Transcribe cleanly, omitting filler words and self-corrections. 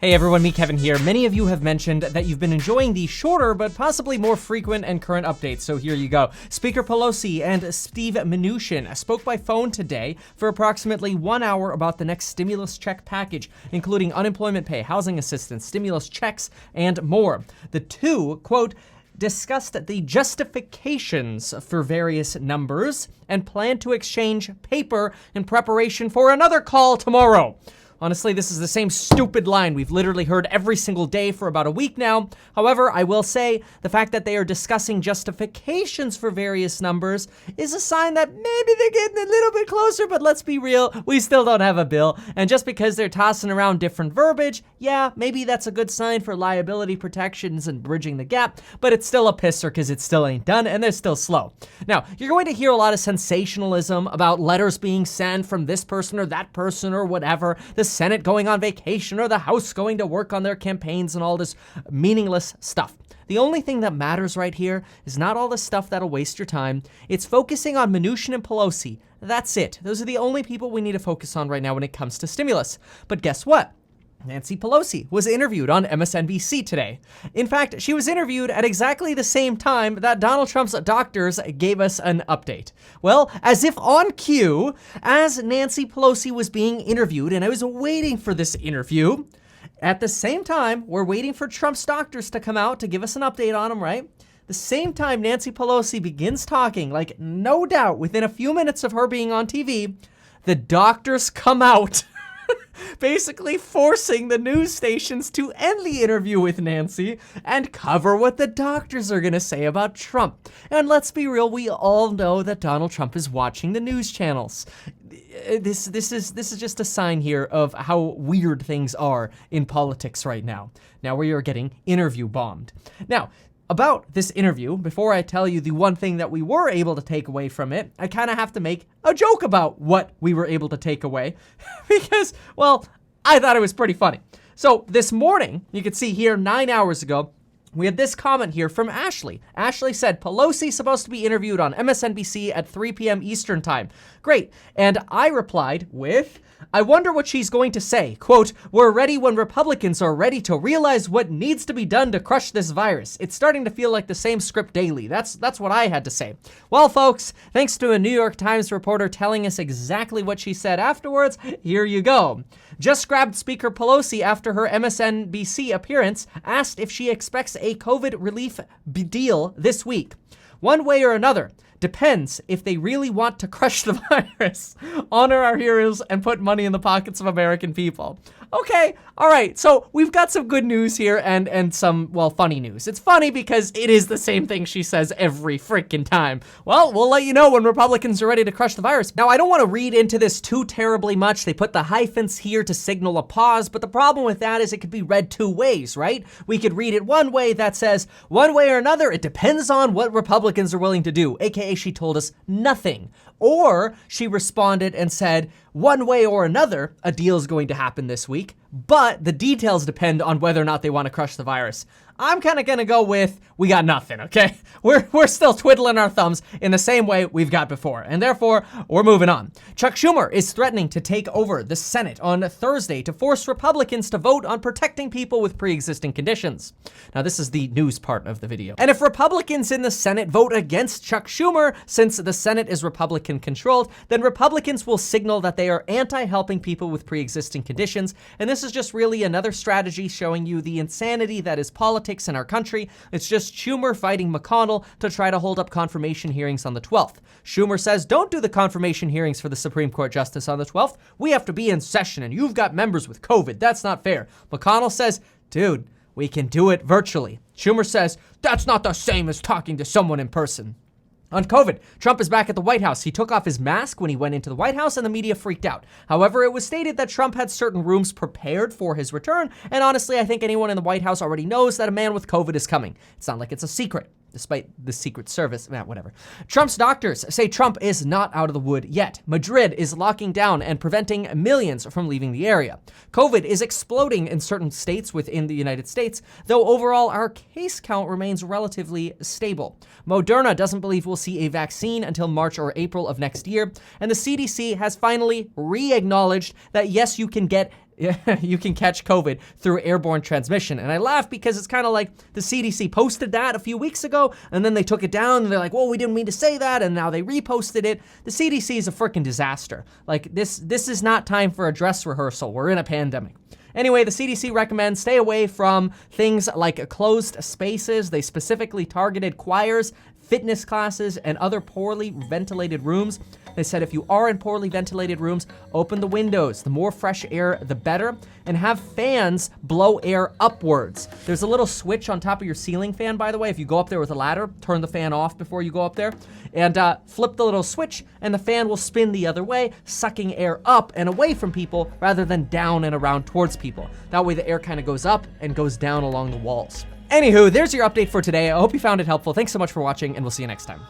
Hey everyone, me Kevin here. Many of you have mentioned that you've been enjoying the shorter but possibly more frequent and current updates, so here you go. Speaker Pelosi and Steve Mnuchin spoke by phone today for approximately 1 hour about the next stimulus check package, including unemployment pay, housing assistance, stimulus checks, and more. The two, quote, discussed the justifications for various numbers and plan to exchange paper in preparation for another call tomorrow. Honestly, this is the same stupid line we've literally heard every single day for about a week now. However, I will say the fact that they are discussing justifications for various numbers is a sign that maybe they're getting a little bit closer, but let's be real, we still don't have a bill. And just because they're tossing around different verbiage, yeah, maybe that's a good sign for liability protections and bridging the gap, but it's still a pisser because it still ain't done and they're still slow. Now, you're going to hear a lot of sensationalism about letters being sent from this person or that person or whatever, the Senate going on vacation or the House going to work on their campaigns and all this meaningless stuff. The only thing that matters right here is not all the stuff that'll waste your time. It's focusing on Mnuchin and Pelosi. That's it. Those are the only people we need to focus on right now when it comes to stimulus. But guess what? Nancy Pelosi was interviewed on MSNBC today. In fact, she was interviewed at exactly the same time that Donald Trump's doctors gave us an update. Well, as if on cue, as Nancy Pelosi was being interviewed, and I was waiting for this interview, at the same time, we're waiting for Trump's doctors to come out to give us an update on him, right? The same time Nancy Pelosi begins talking, like no doubt within a few minutes of her being on TV, the doctors come out basically forcing the news stations to end the interview with Nancy and cover what the doctors are going to say about Trump. And let's be real, we all know that Donald Trump is watching the news channels. This is just a sign here of how weird things are in politics right now. Now we are getting interview bombed. Now, about this interview, before I tell you the one thing that we were able to take away from it, I kind of have to make a joke about what we were able to take away because, well, I thought it was pretty funny. So this morning, you can see here 9 hours ago, we had this comment here from Ashley. Ashley said, Pelosi's supposed to be interviewed on MSNBC at 3 p.m. Eastern time. Great. And I replied with, I wonder what she's going to say. Quote, we're ready when Republicans are ready to realize what needs to be done to crush this virus. It's starting to feel like the same script daily. That's what I had to say. Well, folks, thanks to a New York Times reporter telling us exactly what she said afterwards, here you go. Just grabbed Speaker Pelosi after her MSNBC appearance, asked if she expects a COVID relief deal this week. One way or another. Depends if they really want to crush the virus, honor our heroes, and put money in the pockets of American people. Okay, all right, so we've got some good news here and some, well, funny news. It's funny because it is the same thing she says every freaking time. Well, we'll let you know when Republicans are ready to crush the virus. Now, I don't want to read into this too terribly much. They put the hyphens here to signal a pause, but the problem with that is it could be read two ways, right? We could read it one way that says, one way or another, it depends on what Republicans are willing to do, aka she told us nothing. Or she responded and said, one way or another, a deal is going to happen this week, but the details depend on whether or not they want to crush the virus. I'm kind of going to go with, we got nothing, okay? We're still twiddling our thumbs in the same way we've got before, and therefore, we're moving on. Chuck Schumer is threatening to take over the Senate on Thursday to force Republicans to vote on protecting people with pre-existing conditions. Now, this is the news part of the video. And if Republicans in the Senate vote against Chuck Schumer, since the Senate is Republican-controlled, then Republicans will signal that they are anti-helping people with pre-existing conditions, and this is just really another strategy showing you the insanity that is politics in our country. It's just Schumer fighting McConnell to try to hold up confirmation hearings on the 12th. Schumer says, don't do the confirmation hearings for the Supreme Court justice on the 12th. We have to be in session and you've got members with COVID. That's not fair. McConnell says, dude, we can do it virtually. Schumer says, that's not the same as talking to someone in person. On COVID, Trump is back at the White House. He took off his mask when he went into the White House and the media freaked out. However, it was stated that Trump had certain rooms prepared for his return. And honestly, I think anyone in the White House already knows that a man with COVID is coming. It's not like it's a secret. Despite the Secret Service, whatever. Trump's doctors say Trump is not out of the wood yet. Madrid is locking down and preventing millions from leaving the area. COVID is exploding in certain states within the United States, though overall our case count remains relatively stable. Moderna doesn't believe we'll see a vaccine until March or April of next year, and the CDC has finally re-acknowledged that yes, you can get you can catch COVID through airborne transmission. And I laugh because it's kind of like the CDC posted that a few weeks ago, and then they took it down, and they're like, well, we didn't mean to say that, and now they reposted it. The CDC is a freaking disaster. Like, this is not time for a dress rehearsal. We're in a pandemic. Anyway, the CDC recommends stay away from things like closed spaces. They specifically targeted choirs, fitness classes, and other poorly ventilated rooms. They said if you are in poorly ventilated rooms, open the windows. The more fresh air, the better. And have fans blow air upwards. There's a little switch on top of your ceiling fan, by the way. If you go up there with a ladder, turn the fan off before you go up there. And flip the little switch, and the fan will spin the other way, sucking air up and away from people rather than down and around towards people. That way the air kind of goes up and goes down along the walls. Anywho, there's your update for today. I hope you found it helpful. Thanks so much for watching, and we'll see you next time.